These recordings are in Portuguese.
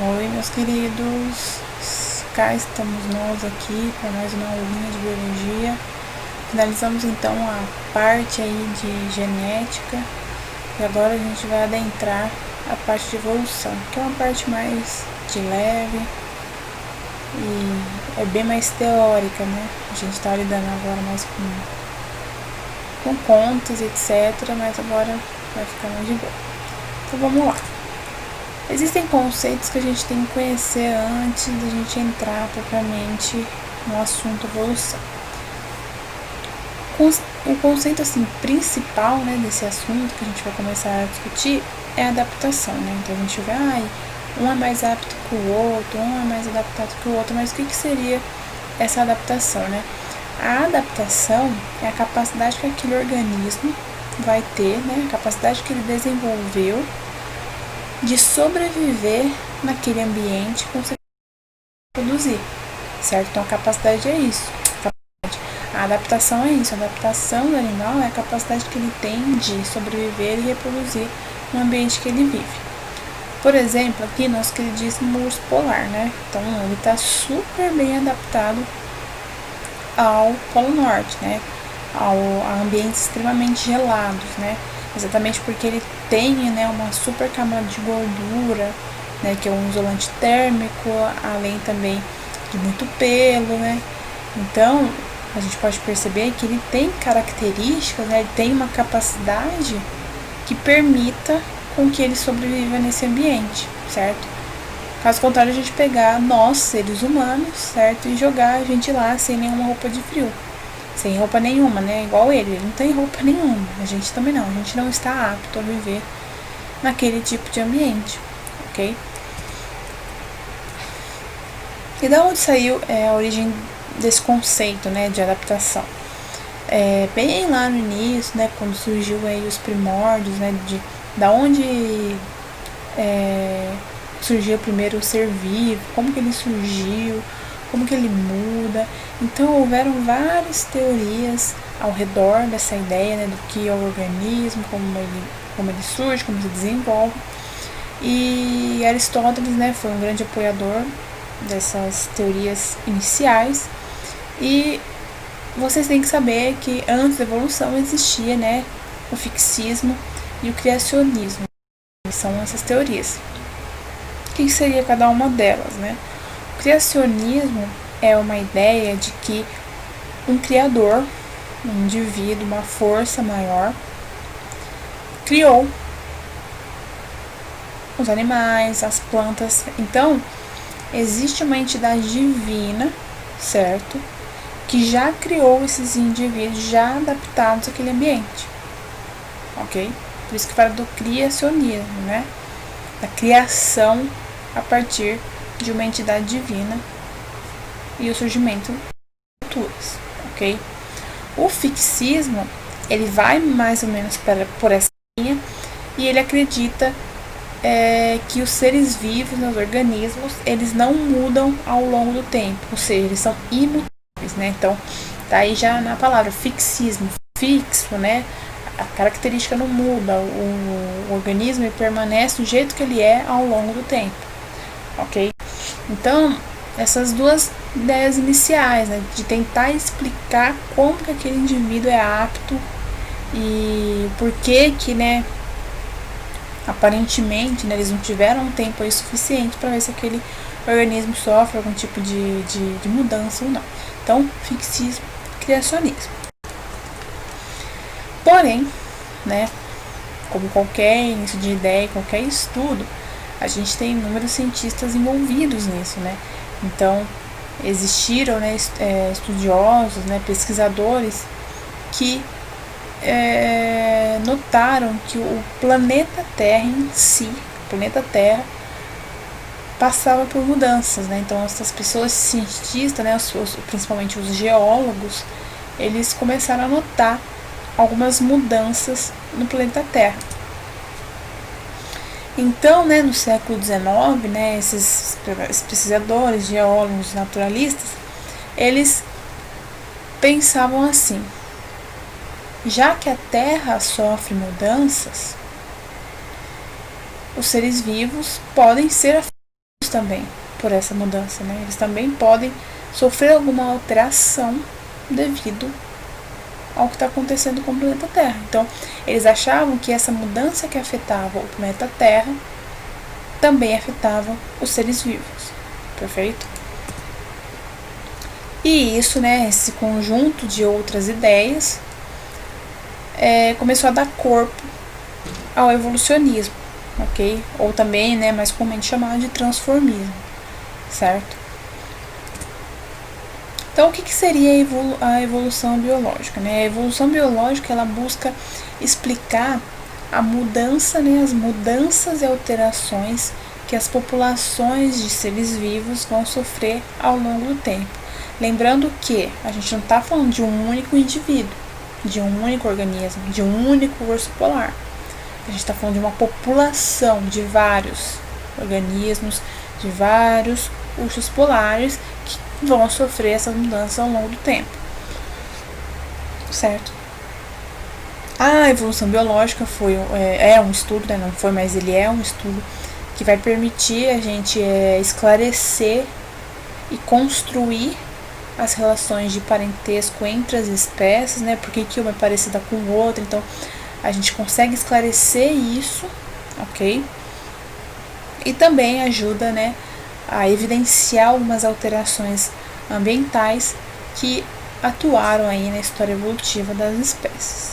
Oi, meus queridos, cá estamos nós aqui para mais uma aulinha de biologia. Finalizamos então a parte aí de genética e agora a gente vai adentrar a parte de evolução, que é uma parte mais de leve e é bem mais teórica, né? A gente está lidando agora mais com contas, etc, mas agora vai ficar mais de boa. Então vamos lá. Existem conceitos que a gente tem que conhecer antes da gente entrar propriamente no assunto evolução. O conceito assim, principal, né, desse assunto que a gente vai começar a discutir é a adaptação, né? Então a gente vê, um é mais apto que o outro, um é mais adaptado que o outro, mas o que seria essa adaptação, né? A adaptação é a capacidade que aquele organismo vai ter, né? A capacidade que ele desenvolveu de sobreviver naquele ambiente com você produzir, certo? Então a capacidade é isso. A adaptação é isso. A adaptação do animal é a capacidade que ele tem de sobreviver e reproduzir no ambiente que ele vive. Por exemplo, aqui nosso queridíssimo urso polar, né? Então ele está super bem adaptado ao Polo Norte, né? A ambientes extremamente gelados, né? Exatamente porque ele tem, né, uma super camada de gordura, né, que é um isolante térmico, além também de muito pelo, né? Então, a gente pode perceber que ele tem características, né, ele tem uma capacidade que permita com que ele sobreviva nesse ambiente, certo? Caso contrário, a gente pegar nós, seres humanos, certo? E jogar a gente lá sem nenhuma roupa de frio. Sem roupa nenhuma, né? Igual ele não tem roupa nenhuma. A gente também não. A gente não está apto a viver naquele tipo de ambiente, ok? E da onde saiu a origem desse conceito, né, de adaptação? Bem lá no início, né, quando surgiu aí os primórdios, né, da onde surgiu o primeiro ser vivo, como que ele surgiu, como que ele muda. Então houveram várias teorias ao redor dessa ideia, né, do que é o organismo, como ele surge, como se desenvolve. E Aristóteles, né, foi um grande apoiador dessas teorias iniciais. E vocês têm que saber que antes da evolução existia, né, o fixismo e o criacionismo. São essas teorias. O que seria cada uma delas, né? O criacionismo é uma ideia de que um criador, um indivíduo, uma força maior, criou os animais, as plantas. Então, existe uma entidade divina, certo? Que já criou esses indivíduos já adaptados àquele ambiente, ok? Por isso que fala do criacionismo, né? Da criação a partir de uma entidade divina e o surgimento de culturas, ok? O fixismo, ele vai mais ou menos por essa linha e ele acredita que os seres vivos, os organismos, eles não mudam ao longo do tempo, ou seja, eles são imutáveis, né? Então, tá aí já na palavra fixismo, fixo, né? A característica não muda, o organismo ele permanece do jeito que ele é ao longo do tempo, ok? Então, essas duas ideias iniciais, né, de tentar explicar como que aquele indivíduo é apto e por que, né, aparentemente, né, eles não tiveram um tempo aí suficiente para ver se aquele organismo sofre algum tipo de mudança ou não. Então, fixismo, criacionismo. Porém, né, como qualquer início de ideia, qualquer estudo, a gente tem inúmeros cientistas envolvidos nisso, né? Então, existiram, né, estudiosos, né, pesquisadores que notaram que o planeta Terra em si, o planeta Terra, passava por mudanças, né? Então essas pessoas cientistas, né, principalmente os geólogos, eles começaram a notar algumas mudanças no planeta Terra. Então, né, no século XIX, né, esses pesquisadores, geólogos, naturalistas, eles pensavam assim: já que a Terra sofre mudanças, os seres vivos podem ser afetados afetados também por essa mudança, né? Eles também podem sofrer alguma alteração devido ao que está acontecendo com o planeta Terra. Então, eles achavam que essa mudança que afetava o planeta Terra também afetava os seres vivos, perfeito? E isso, né, esse conjunto de outras ideias começou a dar corpo ao evolucionismo, ok? Ou também, né, mais comumente chamado de transformismo, certo? Então, o que seria a evolução biológica, né? A evolução biológica, ela busca explicar a mudança, né, as mudanças e alterações que as populações de seres vivos vão sofrer ao longo do tempo. Lembrando que a gente não está falando de um único indivíduo, de um único organismo, de um único urso polar. A gente está falando de uma população de vários organismos, de vários ursos polares que vão sofrer essas mudanças ao longo do tempo, certo? A evolução biológica é um estudo, né? Não foi, mas ele é um estudo que vai permitir a gente esclarecer e construir as relações de parentesco entre as espécies, né? Por que uma é parecida com o outro. Então, a gente consegue esclarecer isso, ok? E também ajuda, né, a evidenciar algumas alterações ambientais que atuaram aí na história evolutiva das espécies.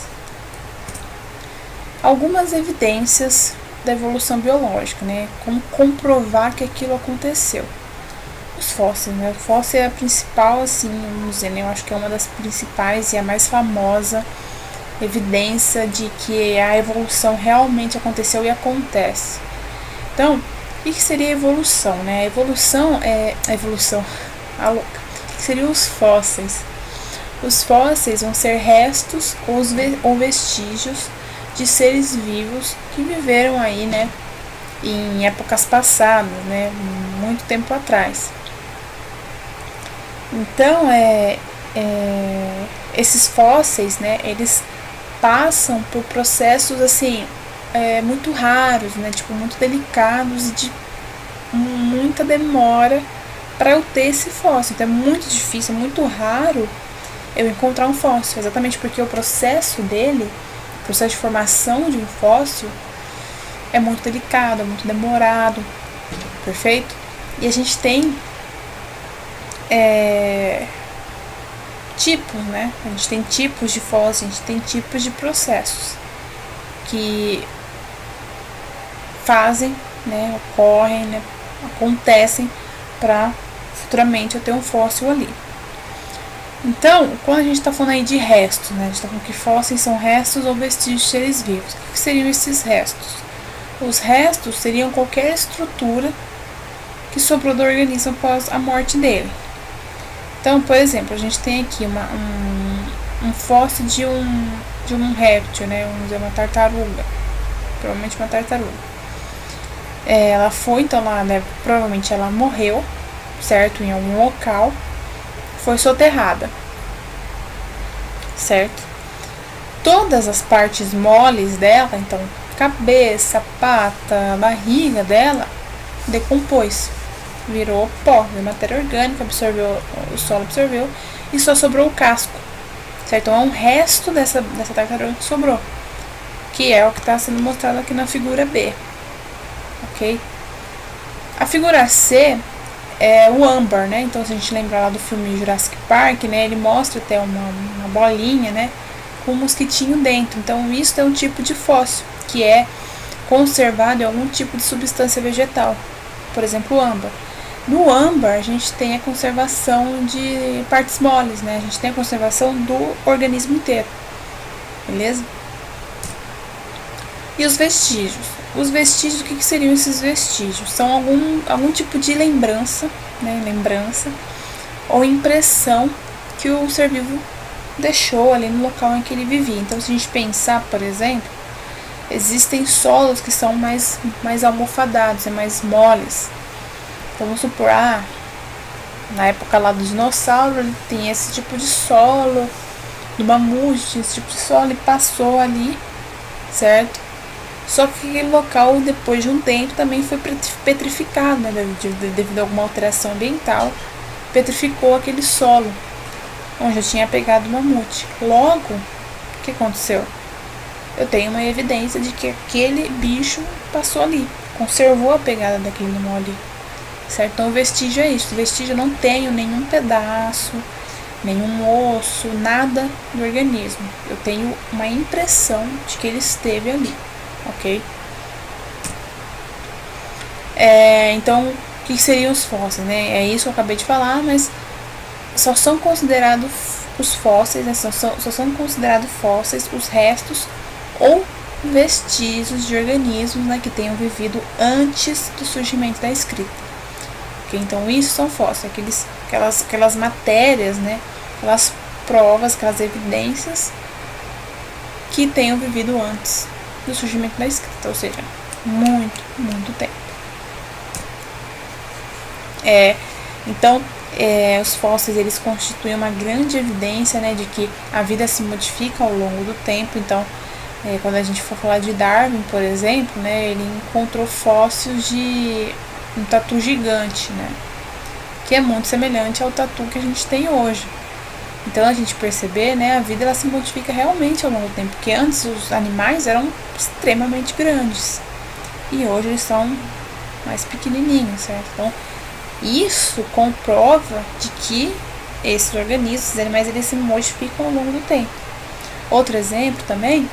Algumas evidências da evolução biológica, né? Como comprovar que aquilo aconteceu. Os fósseis, né? O fóssil é a principal, assim, vamos dizer, né? Eu acho que é uma das principais e a mais famosa evidência de que a evolução realmente aconteceu e acontece. Então, o que seria a evolução, né? A evolução é... O que seriam os fósseis? Os fósseis vão ser restos ou vestígios de seres vivos que viveram aí, né, em épocas passadas, né, muito tempo atrás. Então, esses fósseis, né, eles passam por processos, assim, muito raros, né, tipo, muito delicados e de muita demora para eu ter esse fóssil. Então, é muito difícil, é muito raro eu encontrar um fóssil, exatamente porque o processo dele, o processo de formação de um fóssil, é muito delicado, é muito demorado, perfeito? E a gente tem tipos, né? A gente tem tipos de fósseis, a gente tem tipos de processos que fazem, né, ocorrem, né, acontecem para futuramente eu ter um fóssil ali. Então, quando a gente está falando aí de restos, né, a gente está falando que fósseis são restos ou vestígios de seres vivos. O que seriam esses restos? Os restos seriam qualquer estrutura que sobrou do organismo após a morte dele. Então, por exemplo, a gente tem aqui um fóssil de um réptil, né, vamos dizer, uma tartaruga, provavelmente uma tartaruga. Ela foi, então, né, provavelmente ela morreu, certo, em algum local, foi soterrada, certo? Todas as partes moles dela, então cabeça, pata, barriga dela, decompôs, virou pó, virou matéria orgânica, absorveu, o solo absorveu e só sobrou o casco, certo? Então é um resto dessa tartaruga que sobrou, que é o que está sendo mostrado aqui na figura B, ok? A figura C é o âmbar, né? Então, se a gente lembrar lá do filme Jurassic Park, né, ele mostra até uma bolinha, né, com um mosquitinho dentro. Então, isso é um tipo de fóssil que é conservado em algum tipo de substância vegetal, por exemplo, o âmbar. No âmbar, a gente tem a conservação de partes moles, né? A gente tem a conservação do organismo inteiro, beleza? E os vestígios? Os vestígios, o que seriam esses vestígios? São algum tipo de lembrança, né? Lembrança ou impressão que o ser vivo deixou ali no local em que ele vivia. Então, se a gente pensar, por exemplo, existem solos que são mais almofadados, mais moles. Então, vamos supor, na época lá do dinossauro, ele tem esse tipo de solo, do mamute, esse tipo de solo, e passou ali, certo? Só que aquele local, depois de um tempo, também foi petrificado, né, devido a alguma alteração ambiental, petrificou aquele solo onde eu tinha pegado o mamute. Logo, o que aconteceu? Eu tenho uma evidência de que aquele bicho passou ali, conservou a pegada daquele animal ali, certo? Então o vestígio é isso. O vestígio eu não tenho nenhum pedaço, nenhum osso, nada do organismo. Eu tenho uma impressão de que ele esteve ali, ok? Então, o que seriam os fósseis, né? É isso que eu acabei de falar, mas só são considerados os fósseis, né? só são considerados fósseis os restos ou vestígios de organismos, né, que tenham vivido antes do surgimento da escrita. Okay? Então, isso são fósseis, aquelas matérias, né, aquelas provas, aquelas evidências que tenham vivido antes do surgimento da escrita, ou seja, muito tempo. Então, os fósseis, eles constituem uma grande evidência, né, de que a vida se modifica ao longo do tempo. Então, quando a gente for falar de Darwin, por exemplo, né, ele encontrou fósseis de um tatu gigante, né, que é muito semelhante ao tatu que a gente tem hoje. Então, a gente perceber, né, a vida ela se modifica realmente ao longo do tempo, porque antes os animais eram extremamente grandes e hoje eles são mais pequenininhos, certo? Então, isso comprova de que esses organismos, esses animais, eles se modificam ao longo do tempo. Outro exemplo também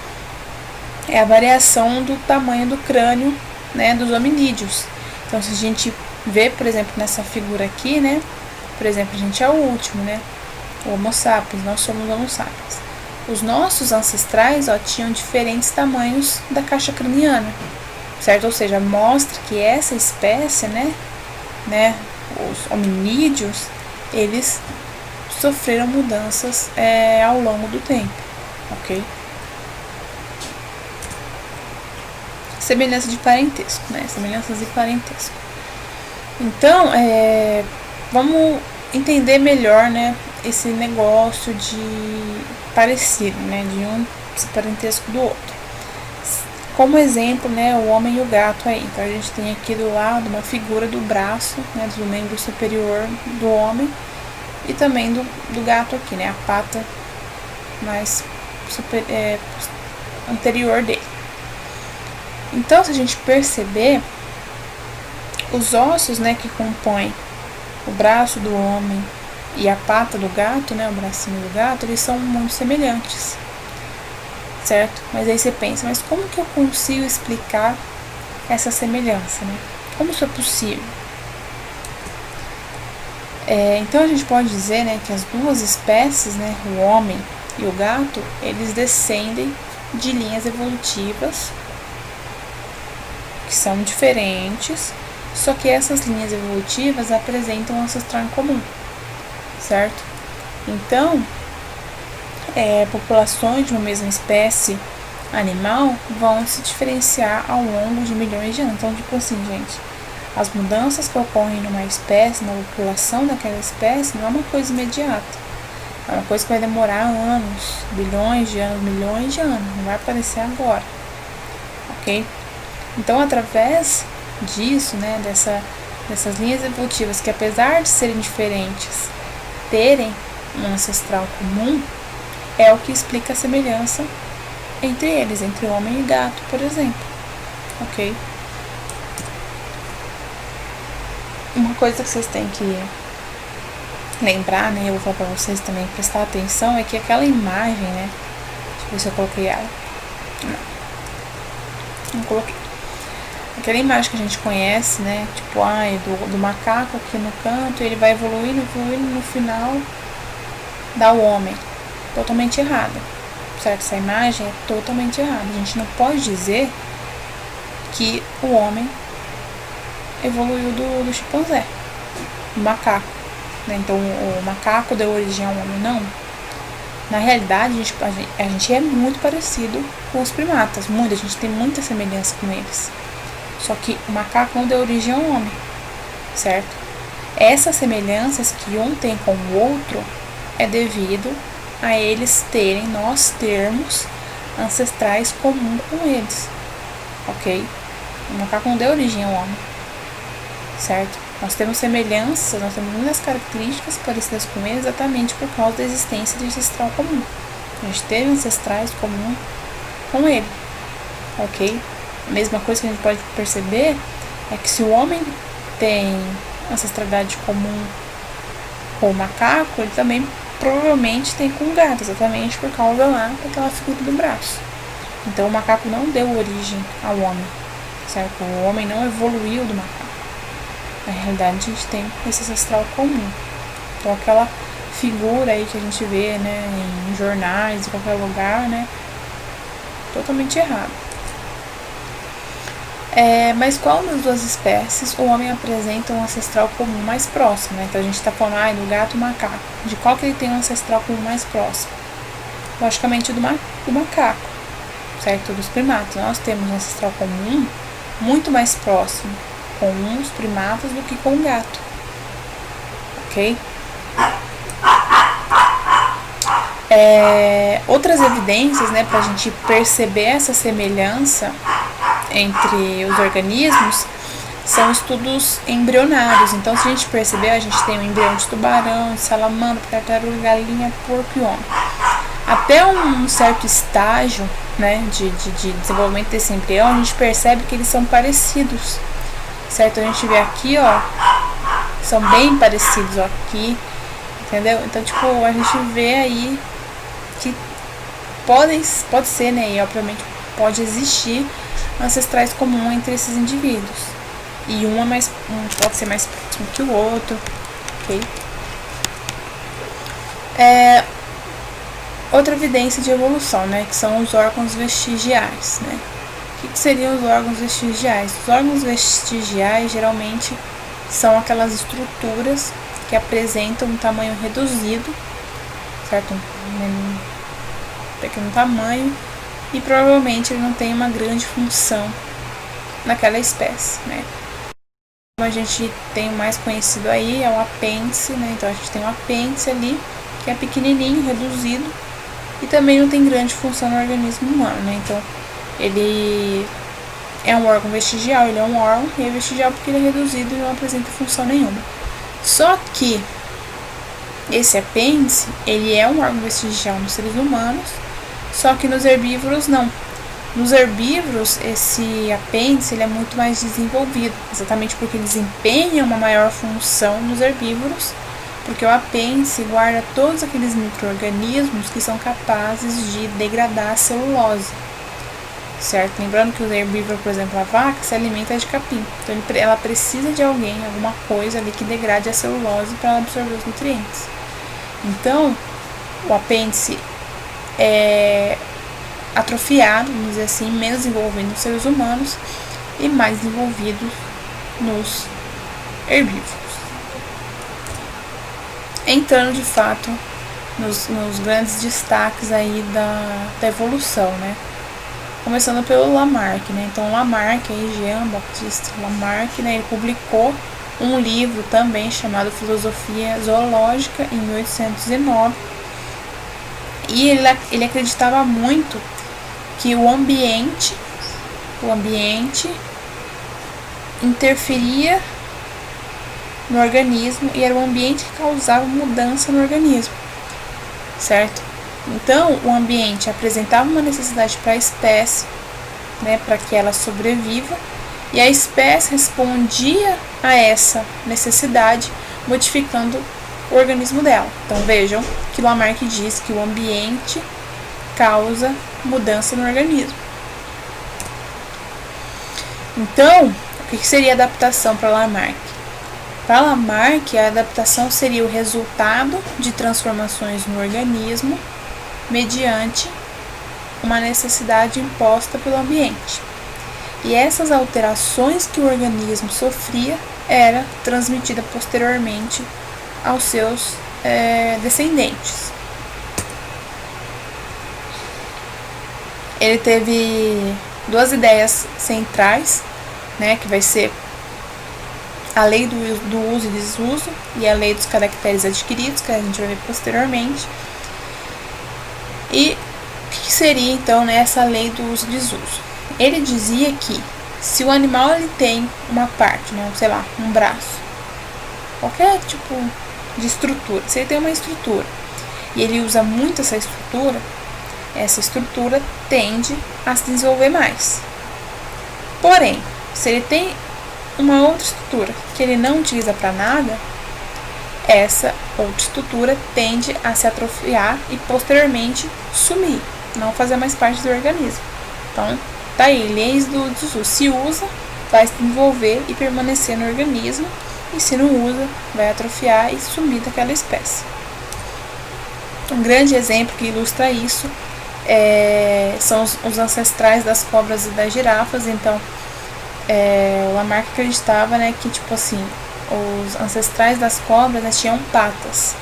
é a variação do tamanho do crânio, né, dos hominídeos. Então, se a gente vê, por exemplo, nessa figura aqui, né, por exemplo, a gente é o último, né, o Homo sapiens, nós somos Homo sapiens. Os nossos ancestrais, tinham diferentes tamanhos da caixa craniana, certo? Ou seja, mostra que essa espécie, né, os hominídeos, eles sofreram mudanças ao longo do tempo, ok? Semelhança de parentesco, né? Semelhanças de parentesco. Então, vamos entender melhor, né, esse negócio de parecido, né, de um parentesco do outro. Como exemplo, né, o homem e o gato aí. Então, a gente tem aqui do lado uma figura do braço, né, do membro superior do homem e também do gato aqui, né, a pata mais anterior dele. Então, se a gente perceber, os ossos, né, que compõem o braço do homem e a pata do gato, né, o bracinho do gato, eles são muito semelhantes, certo? Mas aí você pensa, mas como que eu consigo explicar essa semelhança, né? Como isso é possível? Então a gente pode dizer, né, que as duas espécies, né, o homem e o gato, eles descendem de linhas evolutivas que são diferentes, só que essas linhas evolutivas apresentam um ancestral em comum, certo? Então, populações de uma mesma espécie animal vão se diferenciar ao longo de milhões de anos. Então, tipo assim, gente, as mudanças que ocorrem numa espécie, na população daquela espécie, não é uma coisa imediata. É uma coisa que vai demorar anos, bilhões de anos, milhões de anos, não vai aparecer agora, ok? Então, através disso, né, dessas linhas evolutivas, que apesar de serem diferentes, terem um ancestral comum, é o que explica a semelhança entre eles, entre homem e gato, por exemplo, ok? Uma coisa que vocês têm que lembrar, né, eu vou falar pra vocês também prestar atenção, é que aquela imagem, né, deixa eu ver se eu coloquei ela, não coloquei. Aquela imagem que a gente conhece, né, tipo, do macaco aqui no canto, ele vai evoluindo, no final dá o homem. Totalmente errada, certo? Essa imagem é totalmente errada. A gente não pode dizer que o homem evoluiu do chimpanzé, do macaco, né? Então o macaco deu origem ao homem, não. Na realidade, a gente é muito parecido com os primatas, a gente tem muita semelhança com eles. Só que o macaco não deu origem ao homem, certo? Essas semelhanças que um tem com o outro é devido a nós termos ancestrais comuns com eles, ok? O macaco não deu origem ao homem, certo? Nós temos semelhanças, nós temos muitas características parecidas com ele exatamente por causa da existência de ancestral comum. A gente teve ancestrais comuns com ele, ok? A mesma coisa que a gente pode perceber é que se o homem tem ancestralidade comum com o macaco, ele também provavelmente tem com o gato, exatamente por causa lá daquela figura do braço. Então o macaco não deu origem ao homem, certo? O homem não evoluiu do macaco. Na realidade a gente tem esse ancestral comum. Então aquela figura aí que a gente vê, né, em jornais, em qualquer lugar, né, totalmente errado. Mas qual das duas espécies o homem apresenta um ancestral comum mais próximo, né? Então a gente está falando do gato e do macaco. De qual que ele tem um ancestral comum mais próximo? Logicamente do macaco, certo? Dos primatas. Nós temos um ancestral comum muito mais próximo com os primatas do que com o gato, ok? Outras evidências, né, para a gente perceber essa semelhança entre os organismos são estudos embrionários. Então, se a gente perceber, a gente tem um embrião de tubarão, de salamandra, tartaruga, galinha, porco e homem. Até um certo estágio, né, de desenvolvimento desse embrião, a gente percebe que eles são parecidos, certo? A gente vê aqui, ó, são bem parecidos, ó, aqui, entendeu? Então, tipo, a gente vê aí que pode ser, né, e obviamente pode existir ancestrais comuns entre esses indivíduos. E um pode ser mais próximo que o outro, ok? Outra evidência de evolução, né, que são os órgãos vestigiais, né? O que seriam os órgãos vestigiais? Os órgãos vestigiais geralmente são aquelas estruturas que apresentam um tamanho reduzido, certo? Um pequeno tamanho, e provavelmente ele não tem uma grande função naquela espécie, né? A gente tem o mais conhecido aí, é o apêndice, né? Então a gente tem um apêndice ali, que é pequenininho, reduzido, e também não tem grande função no organismo humano, né? Então ele é um órgão vestigial, ele é um órgão e é vestigial porque ele é reduzido e não apresenta função nenhuma. Só que esse apêndice, ele é um órgão vestigial nos seres humanos, só que nos herbívoros não. Nos herbívoros, esse apêndice ele é muito mais desenvolvido, exatamente porque ele desempenha uma maior função nos herbívoros, porque o apêndice guarda todos aqueles micro-organismos que são capazes de degradar a celulose, certo? Lembrando que o herbívoro, por exemplo, a vaca, se alimenta de capim, então ela precisa de alguma coisa ali que degrade a celulose para ela absorver os nutrientes. Então, o apêndice é atrofiado, vamos dizer assim, menos desenvolvido nos seres humanos e mais desenvolvido nos herbívoros. Entrando de fato nos grandes destaques aí da evolução, né? Começando pelo Lamarck, né? Então Lamarck, aí, Jean-Baptiste Lamarck, né? Ele publicou um livro também chamado Filosofia Zoológica em 1809, e ele acreditava muito que o ambiente interferia no organismo e era o ambiente que causava mudança no organismo, certo? Então, o ambiente apresentava uma necessidade para a espécie, né, para que ela sobreviva, e a espécie respondia a essa necessidade, modificando o organismo dela. Então, vejam que Lamarck diz que o ambiente causa mudança no organismo. Então, o que seria adaptação para Lamarck? Para Lamarck, a adaptação seria o resultado de transformações no organismo mediante uma necessidade imposta pelo ambiente. E essas alterações que o organismo sofria era transmitida posteriormente aos seus descendentes. Ele teve duas ideias centrais, né, que vai ser a lei do uso e desuso e a lei dos caracteres adquiridos, que a gente vai ver posteriormente. E o que seria então, né, essa lei do uso e desuso? Ele dizia que se o animal ele tem uma parte, né, sei lá, um braço, qualquer tipo de estrutura, se ele tem uma estrutura e ele usa muito essa estrutura tende a se desenvolver mais. Porém, se ele tem uma outra estrutura que ele não utiliza para nada, essa outra estrutura tende a se atrofiar e posteriormente sumir, não fazer mais parte do organismo. Então, tá aí, leis do desuso. Se usa, vai se desenvolver e permanecer no organismo, e se não usa, vai atrofiar e sumir daquela espécie. Um grande exemplo que ilustra isso são os ancestrais das cobras e das girafas. Então, o Lamarck acreditava, né, que tipo assim, os ancestrais das cobras, né, tinham patas,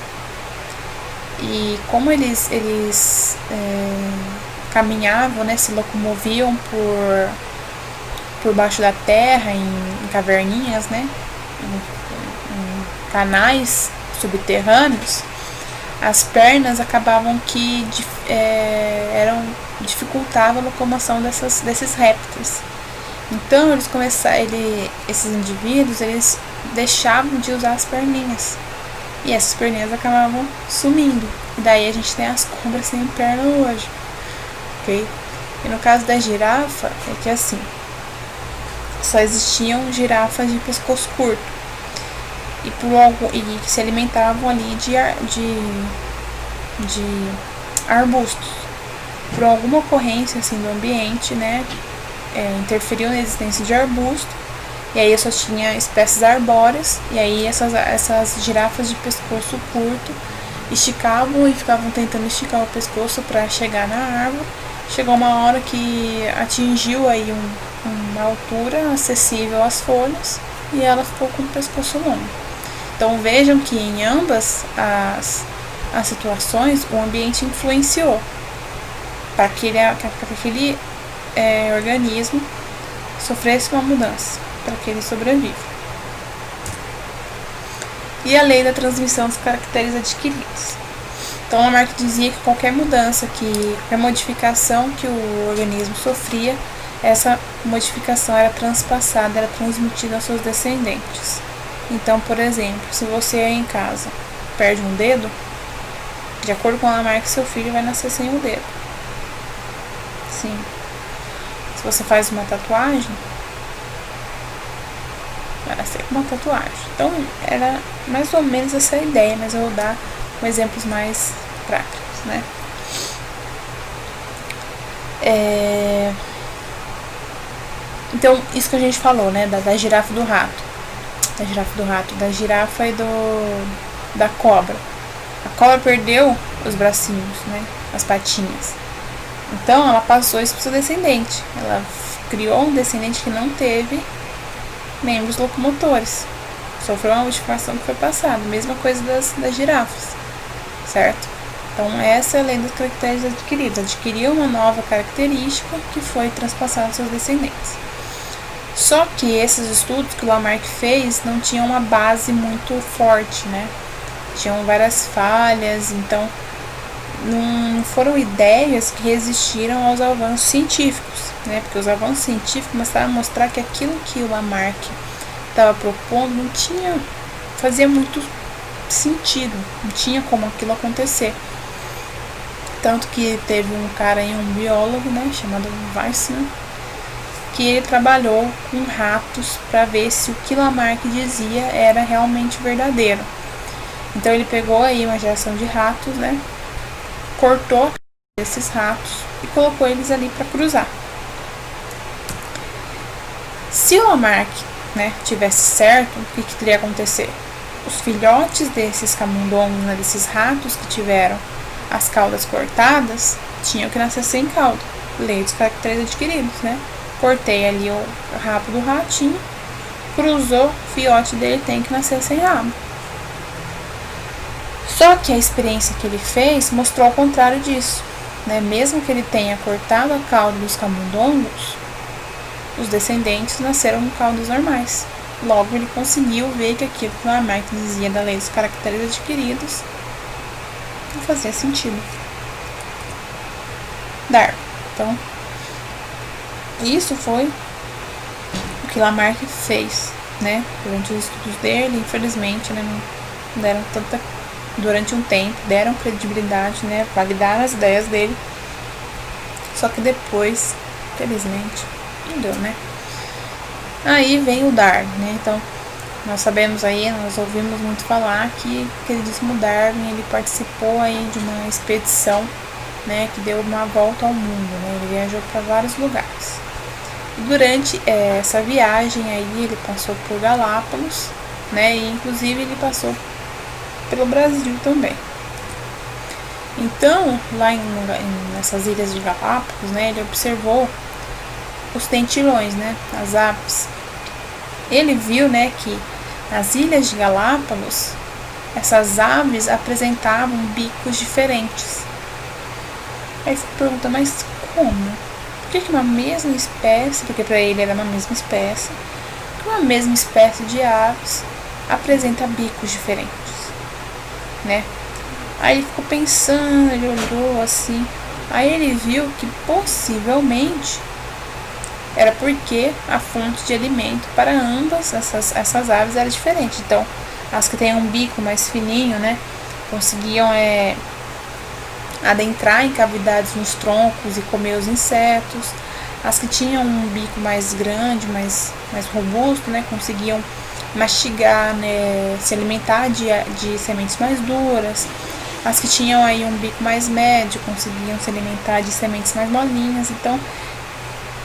e como eles caminhavam, né, se locomoviam por baixo da terra, em caverninhas, né, em canais subterrâneos, as pernas acabavam que dificultavam a locomoção desses répteis. Então esses indivíduos, eles deixavam de usar as perninhas, e essas perninhas acabavam sumindo, e daí a gente tem as cobras sem perna hoje, ok? E no caso da girafa, é que assim, só existiam girafas de pescoço curto, e que se alimentavam ali de arbustos. Por alguma ocorrência assim do ambiente, né, interferiu na existência de arbusto, e aí só tinha espécies arbóreas, e aí essas girafas de pescoço curto esticavam e ficavam tentando esticar o pescoço para chegar na árvore. Chegou uma hora que atingiu aí uma altura acessível às folhas, e ela ficou com o pescoço longo. Então vejam que em ambas as situações o ambiente influenciou para que aquele organismo sofresse uma mudança, para que ele sobreviva. E a lei da transmissão dos caracteres adquiridos. Então Lamarck dizia que qualquer mudança, qualquer modificação que o organismo sofria, essa modificação era transpassada, era transmitida aos seus descendentes. Então, por exemplo, se você em casa perde um dedo, de acordo com Lamarck, seu filho vai nascer sem o dedo. Sim. Se você faz uma tatuagem, vai nascer com uma tatuagem. Então, era mais ou menos essa ideia, mas eu vou dar com exemplos mais práticos, né? Então, isso que a gente falou, né, da girafa do rato. Da girafa e da cobra. A cobra perdeu os bracinhos, né, as patinhas. Então, ela passou isso para o seu descendente. Ela criou um descendente que não teve membros locomotores. Sofreu uma modificação que foi passada. Mesma coisa das girafas, certo? Então, essa é a lei dos caracteres adquiridos. Adquiriu uma nova característica que foi transpassada aos seus descendentes. Só que esses estudos que o Lamarck fez não tinham uma base muito forte, né? Tinham várias falhas, então não foram ideias que resistiram aos avanços científicos, né? Porque os avanços científicos começaram a mostrar que aquilo que o Lamarck estava propondo não fazia muito sentido, não tinha como aquilo acontecer. Tanto que teve um cara aí, um biólogo, né, chamado Weissman, que ele trabalhou com ratos para ver se o que Lamarck dizia era realmente verdadeiro. Então ele pegou aí uma geração de ratos, né, cortou esses ratos e colocou eles ali para cruzar. Se o Lamarck, né, tivesse certo, o que teria acontecer? Os filhotes desses camundongos, né, desses ratos que tiveram as caudas cortadas, tinham que nascer sem cauda. Lei dos caracteres adquiridos, né? Cortei ali o rabo do ratinho, cruzou, o fiote dele tem que nascer sem rabo. Só que a experiência que ele fez mostrou ao contrário disso, né? Mesmo que ele tenha cortado a cauda dos camundongos, os descendentes nasceram com caudas normais. Logo, ele conseguiu ver que aquilo que o Lamarck dizia da lei dos caracteres adquiridos não fazia sentido. Darwin. Então, Isso foi o que Lamarck fez, né? Durante os estudos dele, infelizmente, né, não deram tanta... Durante um tempo, deram credibilidade, né? Validaram as ideias dele. Só que depois, infelizmente, não deu, né? Aí vem o Darwin, né? Então, nós sabemos aí, nós ouvimos muito falar que o queridíssimo Darwin, ele participou aí de uma expedição, né, que deu uma volta ao mundo, né? Ele viajou para vários lugares. E durante essa viagem aí, ele passou por Galápagos, né? E inclusive ele passou pelo Brasil também. Então, lá nessas ilhas de Galápagos, né, ele observou os tentilhões, né, as aves. Ele viu, né, que nas ilhas de Galápagos, essas aves apresentavam bicos diferentes. Aí você pergunta, mas como? Por que uma mesma espécie, porque para ele era uma mesma espécie, uma mesma espécie de aves apresenta bicos diferentes, né? Aí ele ficou pensando, ele olhou assim, aí ele viu que possivelmente era porque a fonte de alimento para ambas essas aves era diferente. Então, as que têm um bico mais fininho, né, conseguiam adentrar em cavidades nos troncos e comer os insetos. As que tinham um bico mais grande, mais robusto, né, conseguiam mastigar, né, se alimentar de sementes mais duras. As que tinham aí um bico mais médio conseguiam se alimentar de sementes mais molinhas. Então,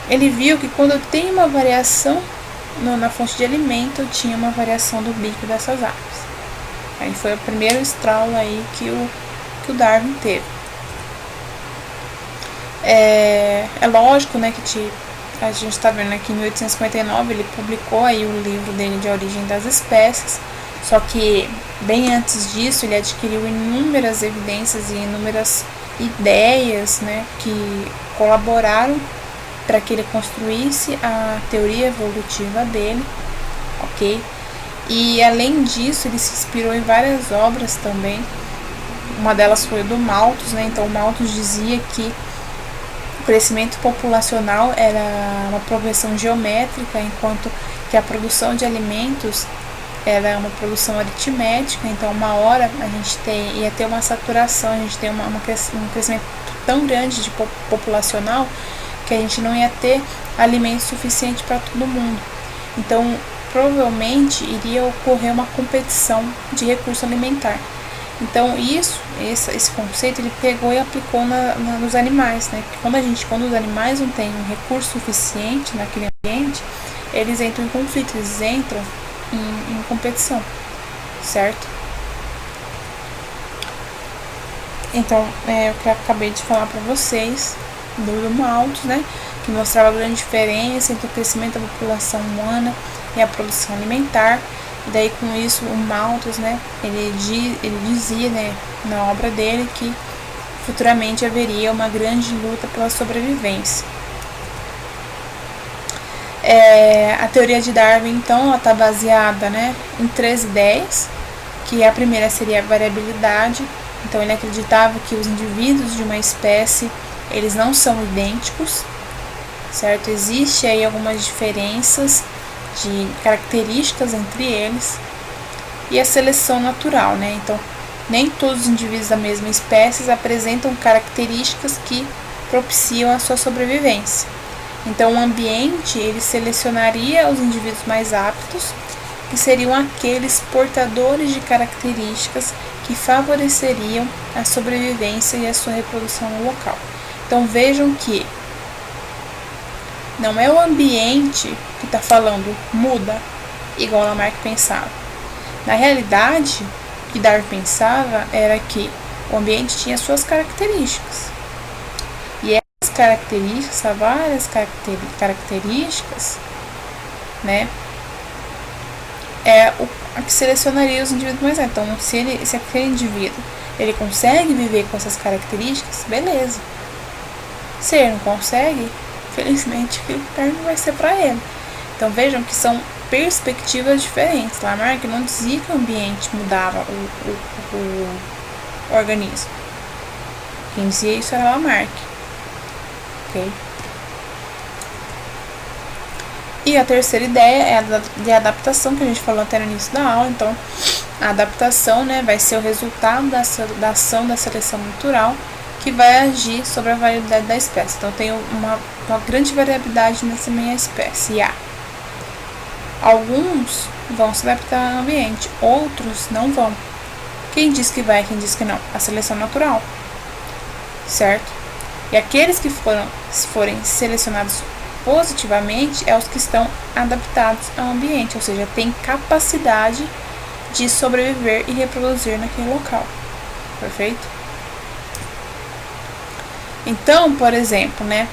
ele viu que quando tem uma variação na fonte de alimento, tinha uma variação do bico dessas aves. Aí foi o primeiro estralo aí que o Darwin teve. É lógico, né, que a gente está vendo aqui em 1859 ele publicou aí o livro dele de Origem das Espécies, só que bem antes disso ele adquiriu inúmeras evidências e inúmeras ideias, né, que colaboraram para que ele construísse a teoria evolutiva dele, ok? E além disso, ele se inspirou em várias obras também. Uma delas foi do Malthus, né? Então, o Malthus dizia que o crescimento populacional era uma progressão geométrica, enquanto que a produção de alimentos era uma produção aritmética. Então, uma hora a gente ia ter uma saturação, a gente tem um crescimento tão grande de populacional que a gente não ia ter alimento suficiente para todo mundo. Então, provavelmente iria ocorrer uma competição de recurso alimentar. Então, esse conceito ele pegou e aplicou nos animais, né? Porque quando os animais não têm um recurso suficiente naquele ambiente, eles entram em conflito, eles entram em competição, certo? Então, é o que eu acabei de falar para vocês do Malthus, né, que mostrava a grande diferença entre o crescimento da população humana e a produção alimentar. E daí com isso o Malthus, né, ele dizia, né, na obra dele que futuramente haveria uma grande luta pela sobrevivência. A teoria de Darwin, então, ela está baseada, né, em 3 ideias, que a primeira seria a variabilidade. Então ele acreditava que os indivíduos de uma espécie eles não são idênticos, certo? Existe aí algumas diferenças de características entre eles. E a seleção natural, né? Então, nem todos os indivíduos da mesma espécie apresentam características que propiciam a sua sobrevivência. Então, o ambiente, ele selecionaria os indivíduos mais aptos, que seriam aqueles portadores de características que favoreceriam a sobrevivência e a sua reprodução no local. Então vejam que não é o ambiente que está falando muda, igual Lamarck pensava. Na realidade, o que Darwin pensava era que o ambiente tinha suas características. E essas características, várias características, né, a que selecionaria os indivíduos mais altos. Então, se aquele indivíduo ele consegue viver com essas características, beleza. Se ele não consegue, felizmente aquele lugar não vai ser para ele. Então vejam que são perspectivas diferentes. Lamarck não dizia que o ambiente mudava o organismo. Quem dizia isso era Lamarck. Ok? E a terceira ideia é a de adaptação, que a gente falou até no início da aula. Então, a adaptação, né, vai ser o resultado da ação da seleção natural, que vai agir sobre a variabilidade da espécie. Então, tem uma grande variabilidade nessa minha espécie A. Alguns vão se adaptar ao ambiente, outros não vão. Quem diz que vai, quem diz que não? A seleção natural, certo? E aqueles que forem selecionados positivamente é os que estão adaptados ao ambiente, ou seja, têm capacidade de sobreviver e reproduzir naquele local, perfeito? Então, por exemplo, né,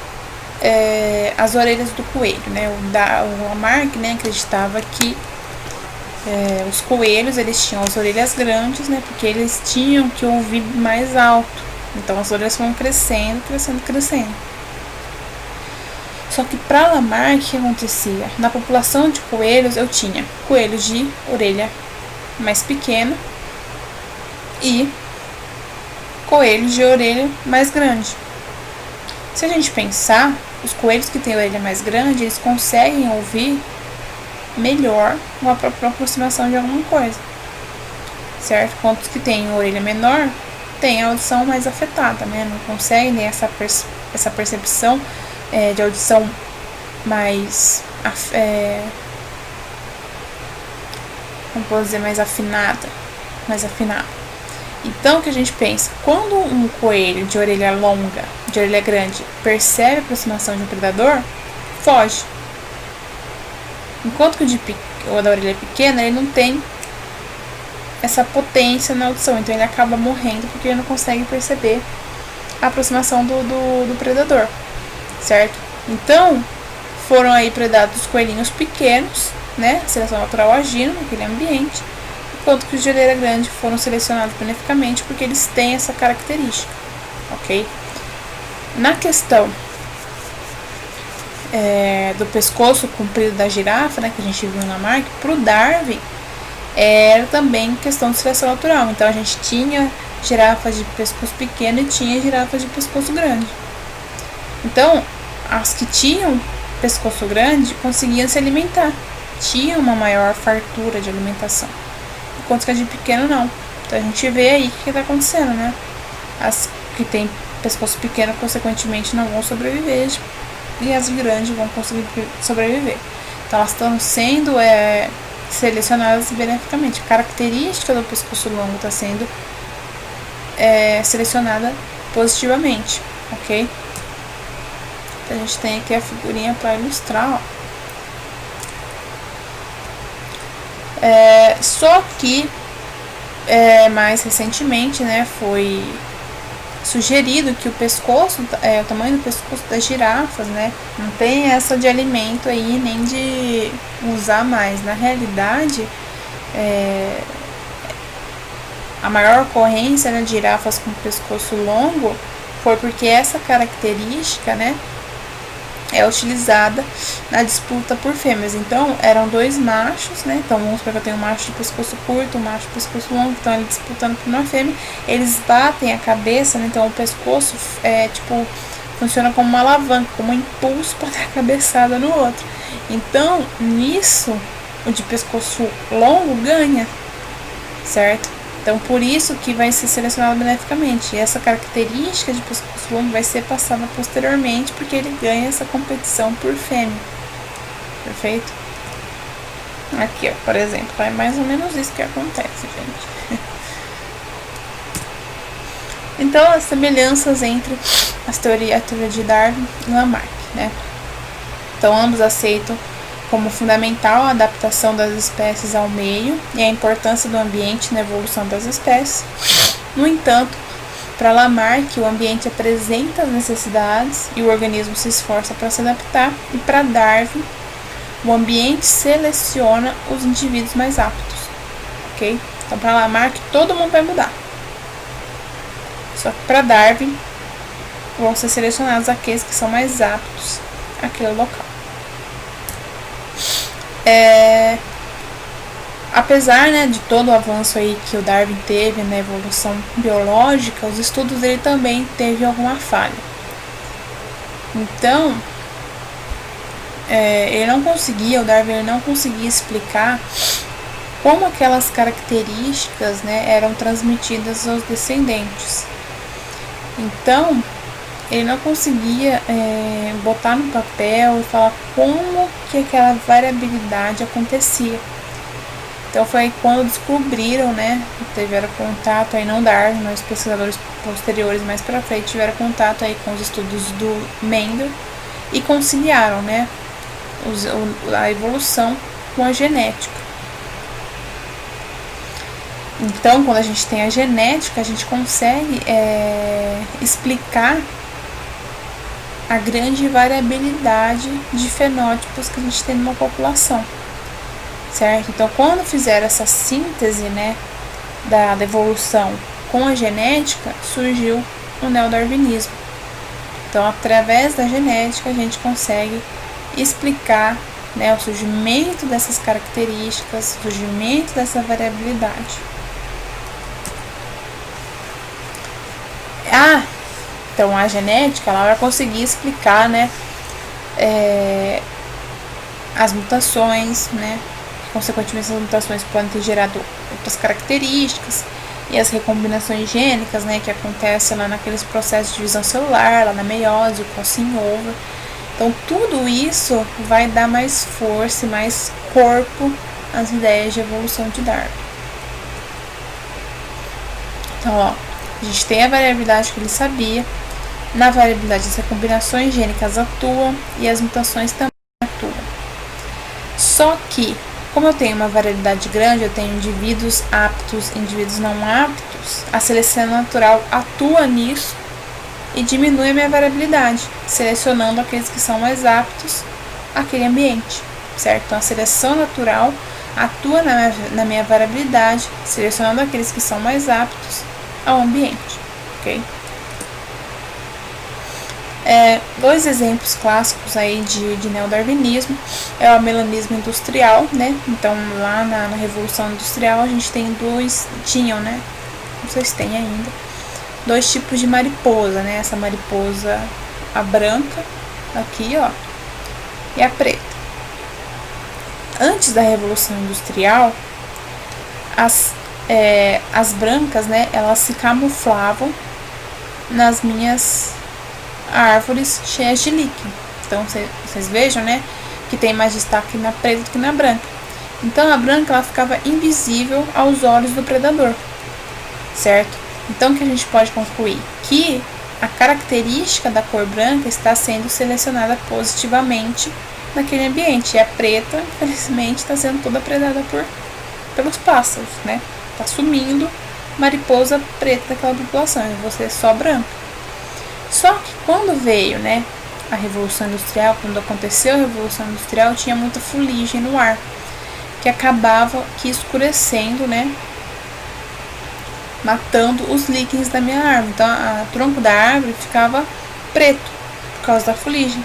as orelhas do coelho, né, o Lamarck, né, acreditava que os coelhos, eles tinham as orelhas grandes, né, porque eles tinham que ouvir mais alto, então as orelhas vão crescendo, crescendo, crescendo. Só que para Lamarck, o que acontecia? Na população de coelhos, eu tinha coelhos de orelha mais pequena e coelhos de orelha mais grande. Se a gente pensar, os coelhos que têm orelha mais grande, eles conseguem ouvir melhor uma própria aproximação de alguma coisa, certo? Enquanto os que têm orelha menor têm a audição mais afetada, né? Não conseguem ter essa percepção de audição mais como posso dizer, mais afinada. Então, o que a gente pensa? Quando um coelho de orelha longa, de orelha grande, percebe a aproximação de um predador, foge. Enquanto que o da orelha pequena, ele não tem essa potência na audição, então ele acaba morrendo porque ele não consegue perceber a aproximação do predador, certo? Então, foram aí predados os coelhinhos pequenos, né, a seleção natural agindo naquele ambiente, enquanto que os de orelha grande foram selecionados beneficamente porque eles têm essa característica, ok? Na questão do pescoço comprido da girafa, né, que a gente viu na Lamarck, para o Darwin era também questão de seleção natural. Então a gente tinha girafas de pescoço pequeno e tinha girafas de pescoço grande. Então as que tinham pescoço grande conseguiam se alimentar, tinham uma maior fartura de alimentação, enquanto que as de pequeno não. Então a gente vê aí o que está acontecendo, né? As que têm pescoço pequeno consequentemente não vão sobreviver e as grandes vão conseguir sobreviver. Então elas estão sendo selecionadas beneficamente. A característica do pescoço longo está sendo selecionada positivamente, ok? Então, a gente tem aqui a figurinha para ilustrar, ó. Só que mais recentemente, né, foi sugerido que o pescoço, o tamanho do pescoço das girafas, né, não tem essa de alimento aí, nem de usar mais. Na realidade, a maior ocorrência, né, de girafas com pescoço longo foi porque essa característica, né, é utilizada na disputa por fêmeas. Então, eram dois machos, né? Então, vamos supor que eu tenho um macho de pescoço curto, um macho de pescoço longo, então ele disputando por uma fêmea, eles batem a cabeça, né? Então o pescoço funciona como uma alavanca, como um impulso para dar a cabeçada no outro. Então, nisso, o de pescoço longo ganha, certo? Então, por isso que vai ser selecionado beneficamente. E essa característica de pescoço longo vai ser passada posteriormente, porque ele ganha essa competição por fêmea. Perfeito? Aqui, ó, por exemplo, é mais ou menos isso que acontece, gente. Então, as semelhanças entre a teoria de Darwin e Lamarck, né? Então, ambos aceitam como fundamental a adaptação das espécies ao meio e a importância do ambiente na evolução das espécies. No entanto, para Lamarck, o ambiente apresenta as necessidades e o organismo se esforça para se adaptar, e para Darwin, o ambiente seleciona os indivíduos mais aptos, ok? Então, para Lamarck, todo mundo vai mudar. Só que para Darwin, vão ser selecionados aqueles que são mais aptos àquele local. Apesar, né, de todo o avanço aí que o Darwin teve na evolução biológica, os estudos dele também teve alguma falha. Então, o Darwin não conseguia explicar como aquelas características, né, eram transmitidas aos descendentes. Então, ele não conseguia botar no papel e falar como que aquela variabilidade acontecia. Então foi quando descobriram, né, tiveram contato, aí não Darwin, mas pesquisadores posteriores mais para frente tiveram contato aí com os estudos do Mendel e conciliaram, né, a evolução com a genética. Então, quando a gente tem a genética, a gente consegue explicar a grande variabilidade de fenótipos que a gente tem numa população, certo? Então, quando fizeram essa síntese, né, da evolução com a genética, surgiu o neodarwinismo. Então, através da genética, a gente consegue explicar, né, o surgimento dessas características, o surgimento dessa variabilidade. Então a genética ela vai conseguir explicar, né, as mutações, né, consequentemente essas mutações podem ter gerado outras características e as recombinações gênicas, né, que acontecem lá naqueles processos de divisão celular, lá na meiose, o crossing over. Então tudo isso vai dar mais força e mais corpo às ideias de evolução de Darwin. Então, ó, a gente tem a variabilidade que ele sabia, na variabilidade as recombinações gênicas atuam e as mutações também atuam. Só que, como eu tenho uma variabilidade grande, eu tenho indivíduos aptos, indivíduos não aptos, a seleção natural atua nisso e diminui a minha variabilidade, selecionando aqueles que são mais aptos àquele ambiente, certo? Então, a seleção natural atua na minha variabilidade, selecionando aqueles que são mais aptos ao ambiente, ok? Dois exemplos clássicos aí de neodarwinismo é o melanismo industrial, né? Então, lá na Revolução Industrial, a gente tem tinham, né? Não sei se tem ainda, dois tipos de mariposa, né? Essa mariposa, a branca, aqui, ó, e a preta. Antes da Revolução Industrial, as brancas, né, elas se camuflavam nas minhas árvores cheias de líquido. Então, vocês vejam, né, que tem mais destaque na preta do que na branca. Então, a branca, ela ficava invisível aos olhos do predador, certo? Então, o que a gente pode concluir? Que a característica da cor branca está sendo selecionada positivamente naquele ambiente. E a preta, infelizmente, está sendo toda predada pelos pássaros, né? Está sumindo mariposa preta daquela população, e você só branca. Só que quando veio, né, a Revolução Industrial, quando aconteceu a Revolução Industrial, tinha muita fuligem no ar, que acabava escurecendo, né, matando os líquens da minha árvore. Então, o tronco da árvore ficava preto por causa da fuligem.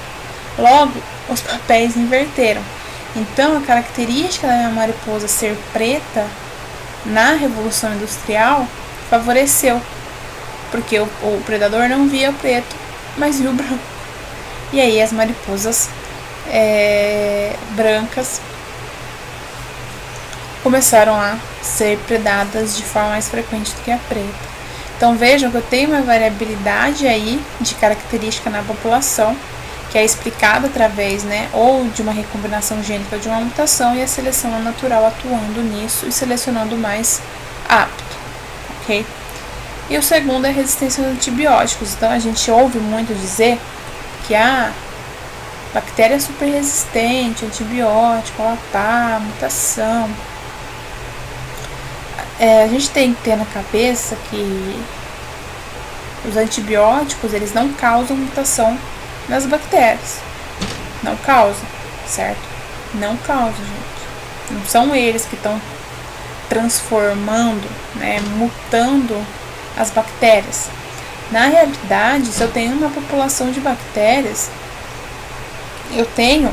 Logo, os papéis inverteram. Então, a característica da minha mariposa ser preta na Revolução Industrial favoreceu, porque o predador não via o preto, mas viu o branco. E aí as mariposas brancas começaram a ser predadas de forma mais frequente do que a preta. Então vejam que eu tenho uma variabilidade aí de característica na população, que é explicada através, né, ou de uma recombinação gênica ou de uma mutação, e a seleção natural atuando nisso e selecionando o mais apto, ok? E o segundo é a resistência aos antibióticos. Então a gente ouve muito dizer que a bactéria é super resistente, antibiótico, ela tá, mutação. A gente tem que ter na cabeça que os antibióticos, eles não causam mutação nas bactérias. Não causam, certo? Não causam, gente. Não são eles que estão transformando, né, mutando as bactérias. Na realidade, se eu tenho uma população de bactérias, eu tenho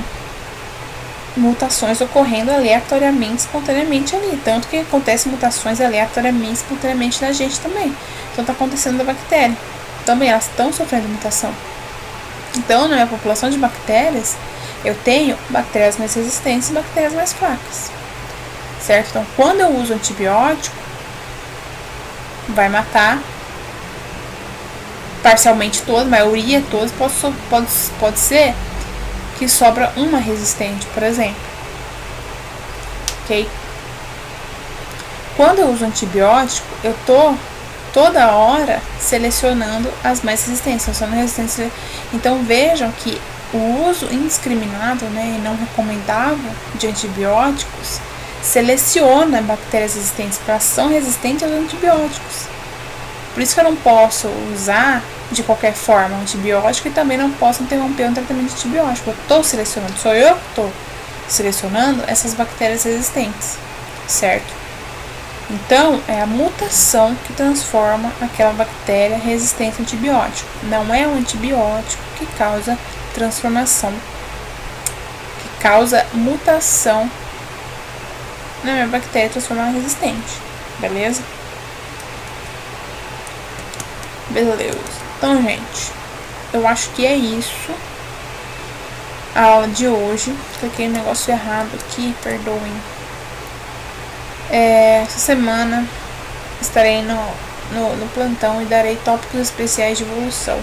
mutações ocorrendo aleatoriamente, espontaneamente ali. Tanto que acontecem mutações aleatoriamente, espontaneamente na gente também. Então está acontecendo na bactéria. Também elas estão sofrendo mutação. Então, na minha população de bactérias, Eu tenho bactérias mais resistentes e bactérias mais fracas, certo? Então, quando eu uso antibiótico, vai matar parcialmente todas, maioria todas, pode ser que sobra uma resistente, por exemplo, ok? Quando eu uso antibiótico, eu tô toda hora selecionando as mais resistentes, então vejam que o uso indiscriminado, né, e não recomendável de antibióticos seleciona bactérias resistentes para ação resistente aos antibióticos. Por isso que eu não posso usar de qualquer forma um antibiótico e também não posso interromper um tratamento de antibiótico. Eu estou selecionando, sou eu que estou selecionando essas bactérias resistentes, certo? Então, é a mutação que transforma aquela bactéria resistente ao antibiótico. Não é o antibiótico que causa transformação, que causa mutação na minha bactéria transformada resistente, beleza? Beleza. Então, gente, eu acho que é isso. A aula de hoje. Cliquei no negócio errado aqui, perdoem. Essa semana estarei no plantão e darei tópicos especiais de evolução,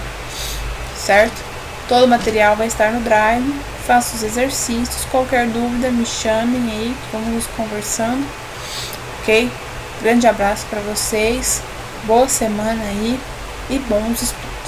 certo? Todo o material vai estar no Drive. Faça os exercícios. Qualquer dúvida, me chamem aí, vamos conversando, ok? Grande abraço para vocês. Boa semana aí e bons estudos.